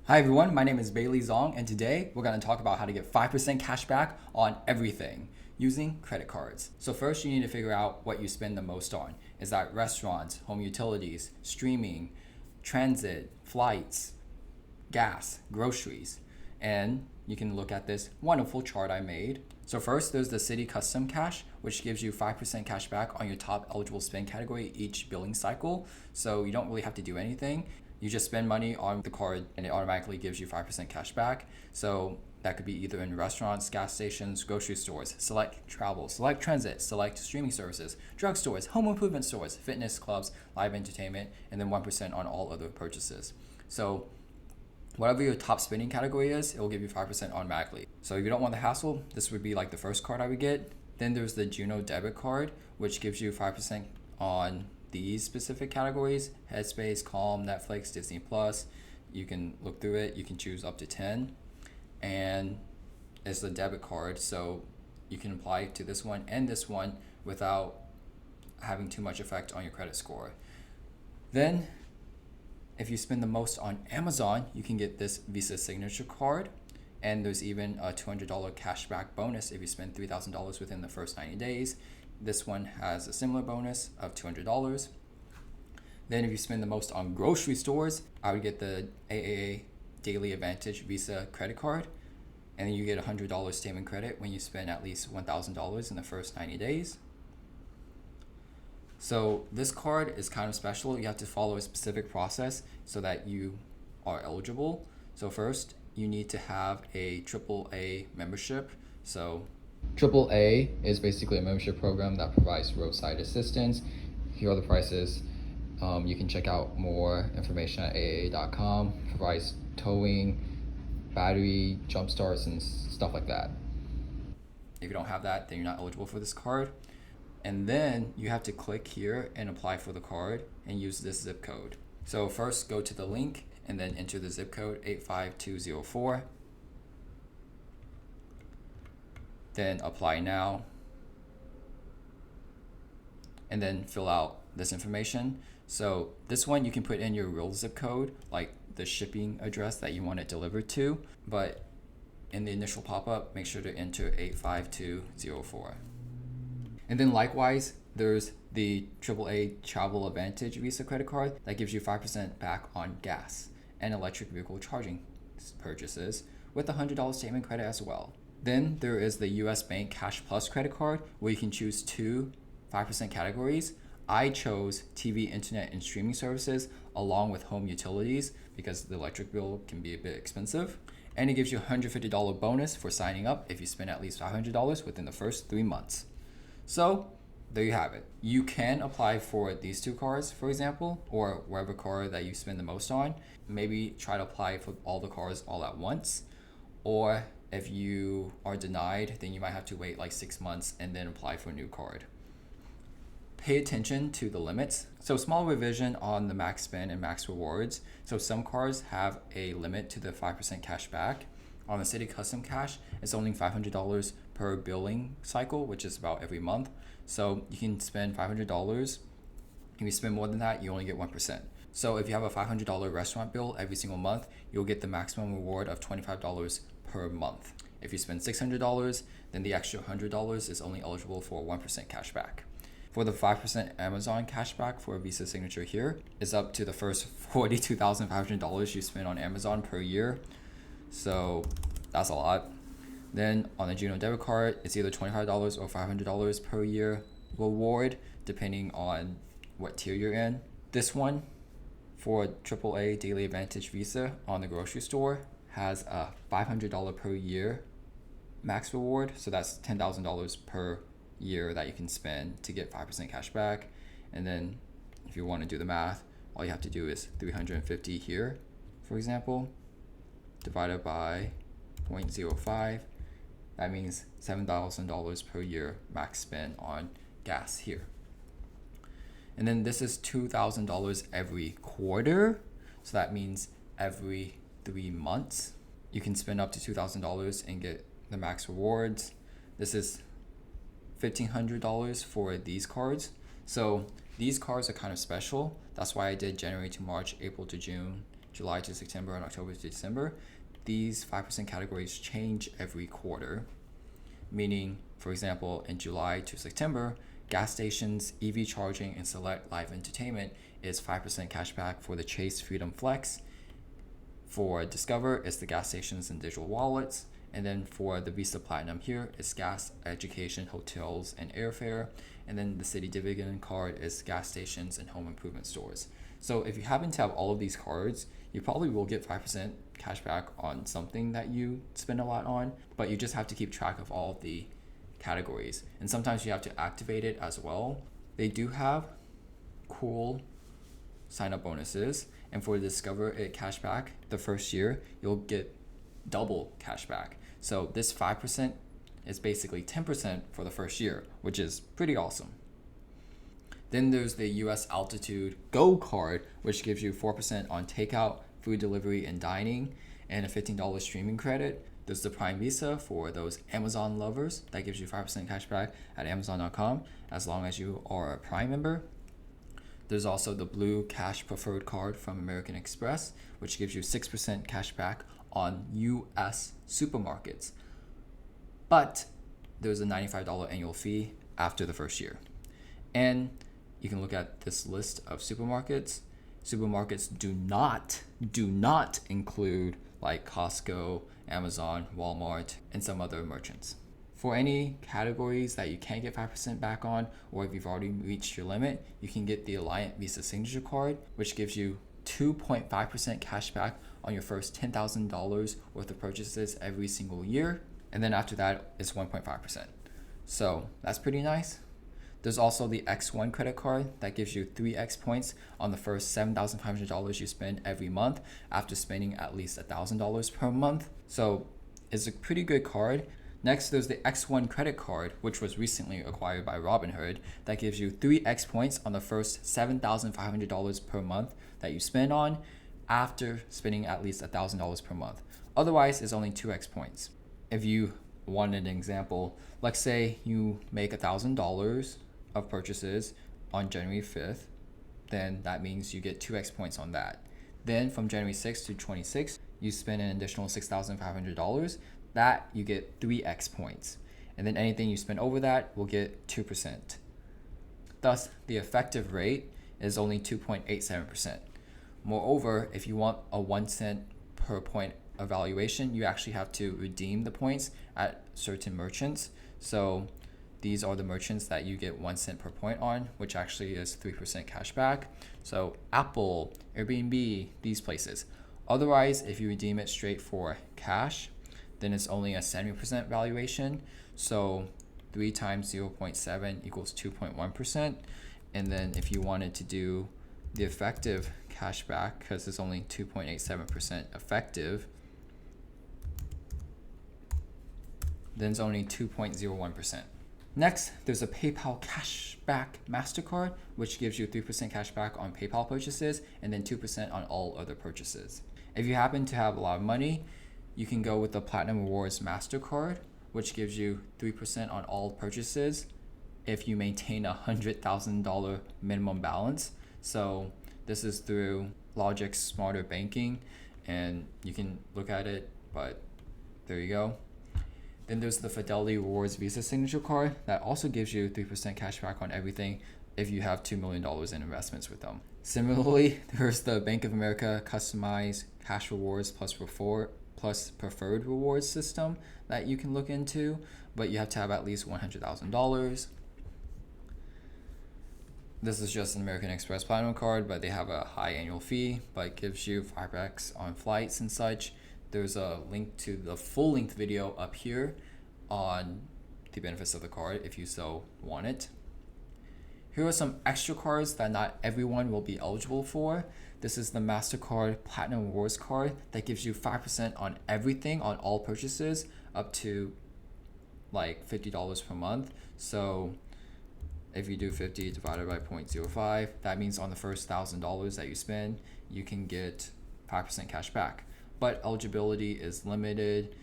Hi everyone, my name is Bailey Zong, and today we're going to talk about how to get 5% cash back on everything using credit cards. So first you need to figure out what you spend the most on. Is that restaurants, home utilities, streaming, transit, flights, gas, groceries? And you can look at this wonderful chart I made. So first there's the Citi Custom Cash, which gives you 5% cash back on your top eligible spend category each billing cycle. So you don't really have to do anything. You just spend money on the card and it automatically gives you 5% cash back. So that could be either in restaurants, gas stations, grocery stores, select travel, select transit, select streaming services, drugstores, home improvement stores, fitness clubs, live entertainment, and then 1% on all other purchases. So whatever your top spending category is, it will give you 5% automatically. So if you don't want the hassle, this would be like the first card I would get. Then there's the Juno debit card, which gives you 5% on these specific categories: Headspace, Calm, Netflix, Disney Plus. You can look through it. You can choose up to 10. And it's the debit card, so you can apply to this one and this one without having too much effect on your credit score. Then if you spend the most on Amazon, you can get this Visa signature card, and there's even a $200 cashback bonus if you spend $3,000 within the first 90 days. This one has a similar bonus of $200. Then if you spend the most on grocery stores, I would get the AAA Daily Advantage Visa credit card, and then you get $100 statement credit when you spend at least $1,000 in the first 90 days. So this card is kind of special. You have to follow a specific process so that you are eligible. So first, you need to have a AAA membership. So AAA is basically a membership program that provides roadside assistance. Here are the prices. You can check out more information at AAA.com. Provides towing, battery, jump starts, and stuff like that. If you don't have that, then you're not eligible for this card. And then you have to click here and apply for the card and use this zip code. So first go to the link and then enter the zip code 85204. Then apply now. And then fill out this information. So this one you can put in your real zip code, like the shipping address that you want it delivered to, but in the initial pop-up, make sure to enter 85204. And then likewise, there's the AAA Travel Advantage Visa credit card that gives you 5% back on gas and electric vehicle charging purchases with a $100 statement credit as well. Then there is the USBank Cash Plus credit card where you can choose two 5% categories. I chose TV, internet, and streaming services along with home utilities because the electric bill can be a bit expensive. And it gives you a $150 bonus for signing up if you spend at least $500 within the first 3 months. So there you have it. You can apply for these two cards, for example, or whatever card that you spend the most on. Maybe try to apply for all the cards all at once. Or if you are denied, then you might have to wait like 6 months and then apply for a new card. Pay attention to the limits. So small revision on the max spend and max rewards. So some cards have a limit to the 5% cash back. On the Citi Custom Cash, it's only $500 per billing cycle, which is about every month. So you can spend $500. If you spend more than that, you only get 1%. So if you have a $500 restaurant bill every single month, you'll get the maximum reward of $25 per month. If you spend $600, then the extra $100 is only eligible for 1% cash back. For the 5% Amazon cashback for a Visa signature here is up to the first $42,500 you spend on Amazon per year. So that's a lot. Then on the Juno debit card, it's either $25 or $500 per year reward, depending on what tier you're in. This one for AAA Daily Advantage Visa on the grocery store has a $500 per year max reward. So that's $10,000 per year that you can spend to get 5% cash back. And then if you want to do the math, all you have to do is 350 here, for example, divided by 0.05. That means $7,000 per year max spend on gas here. And then this is $2,000 every quarter. So that means every 3 months, you can spend up to $2,000 and get the max rewards. This is $1,500 for these cards. So these cards are kind of special. That's why I did January to March, April to June, July to September, and October to December, these 5% categories change every quarter. Meaning, for example, in July to September, gas stations, EV charging, and select live entertainment is 5% cashback for the Chase Freedom Flex. For Discover, it's the gas stations and digital wallets. And then for the Visa Platinum here, it's gas, education, hotels, and airfare. And then the Citi Dividend card is gas stations and home improvement stores. So if you happen to have all of these cards, you probably will get 5% cashback on something that you spend a lot on, but you just have to keep track of all of the categories. And sometimes you have to activate it as well. They do have cool sign-up bonuses. And for Discover It cashback, the first year, you'll get double cashback. So this 5% is basically 10% for the first year, which is pretty awesome. Then there's the US Altitude Go card, which gives you 4% on takeout, food delivery, and dining, and a $15 streaming credit. There's the Prime Visa for those Amazon lovers that gives you 5% cashback at Amazon.com as long as you are a Prime member. There's also the Blue Cash Preferred card from American Express, which gives you 6% cashback on US supermarkets. But there's a $95 annual fee after the first year. And you can look at this list of supermarkets. Supermarkets do not include like Costco, Amazon, Walmart, and some other merchants. For any categories that you can't get 5% back on, or if you've already reached your limit, you can get the Alliant Visa Signature Card, which gives you 2.5% cash back on your first $10,000 worth of purchases every single year. And then after that, it's 1.5%. So that's pretty nice. There's also the X1 credit card that gives you 3x points on the first $7,500 you spend every month after spending at least $1,000 per month. So it's a pretty good card. Next, there's the X1 credit card, which was recently acquired by Robinhood, that gives you 3x points on the first $7,500 per month that you spend on after spending at least $1,000 per month. Otherwise, it's only 2x points. If you want an example, let's say you make $1,000 of purchases on January 5th, then that means you get 2x points on that. Then from January 6th to 26th, you spend an additional $6,500. That you get 3x points. And then anything you spend over that will get 2%. Thus, the effective rate is only 2.87%. Moreover, if you want a 1 cent per point evaluation, you actually have to redeem the points at certain merchants. So these are the merchants that you get 1 cent per point on, which actually is 3% cash back. So Apple, Airbnb, these places. Otherwise, if you redeem it straight for cash, then it's only a 70% valuation. So 3 times 0.7 equals 2.1%. And then if you wanted to do the effective cashback, because it's only 2.87% effective, then it's only 2.01%. Next, there's a PayPal Cashback Mastercard, which gives you 3% cashback on PayPal purchases and then 2% on all other purchases. If you happen to have a lot of money, you can go with the Platinum Rewards Mastercard, which gives you 3% on all purchases if you maintain a $100,000 minimum balance. So this is through Logic's Smarter Banking, and you can look at it, but there you go. Then there's the Fidelity Rewards Visa Signature Card that also gives you 3% cash back on everything if you have $2 million in investments with them. Similarly, there's the Bank of America Customized Cash Rewards plus Preferred Rewards system that you can look into, but you have to have at least $100,000. This is just an American Express Platinum card, but they have a high annual fee, but gives you 5x on flights and such. There's a link to the full-length video up here on the benefits of the card if you so want it. Here are some extra cards that not everyone will be eligible for. This is the Mastercard Platinum Rewards card that gives you 5% on everything on all purchases up to like $50 per month. So if you do 50 divided by 0.05, that means on the first $1,000 that you spend, you can get 5% cash back. But eligibility is limited.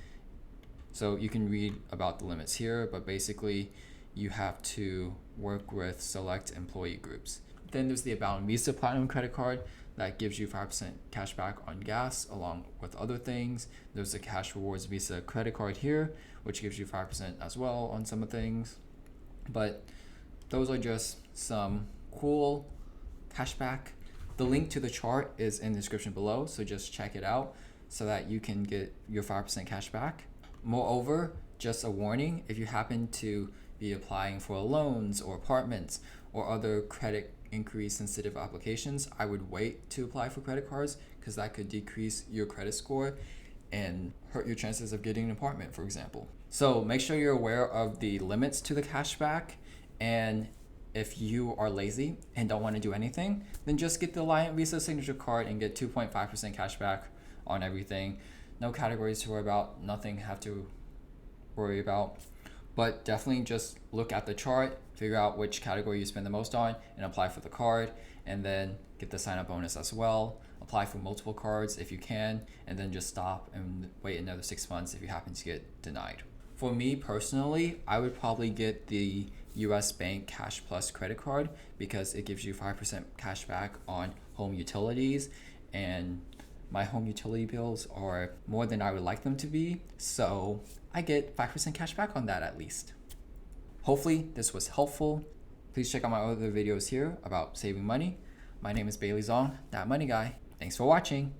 So you can read about the limits here, but basically you have to work with select employee groups. Then there's the Abound Visa Platinum credit card that gives you 5% cash back on gas along with other things. There's a Cash Rewards Visa credit card here, which gives you 5% as well on some of things. But those are just some cool cashback. The link to the chart is in the description below, so just check it out so that you can get your 5% cash back. Moreover, just a warning, if you happen to be applying for loans or apartments or other credit inquiry sensitive applications, I would wait to apply for credit cards because that could decrease your credit score and hurt your chances of getting an apartment, for example. So make sure you're aware of the limits to the cashback, and if you are lazy and don't want to do anything, then just get the Alliant Visa Signature Card and get 2.5% cash back on everything. No categories to worry about, nothing have to worry about. But definitely just look at the chart, figure out which category you spend the most on, and apply for the card, and then get the sign-up bonus as well. Apply for multiple cards if you can, and then just stop and wait another 6 months if you happen to get denied. For me personally, I would probably get the USBank Cash Plus credit card because it gives you 5% cash back on home utilities, and my home utility bills are more than I would like them to be, so I get 5% cash back on that at least. Hopefully this was helpful. Please check out my other videos here about saving money. My name is Bailey Zong, that money guy. Thanks for watching.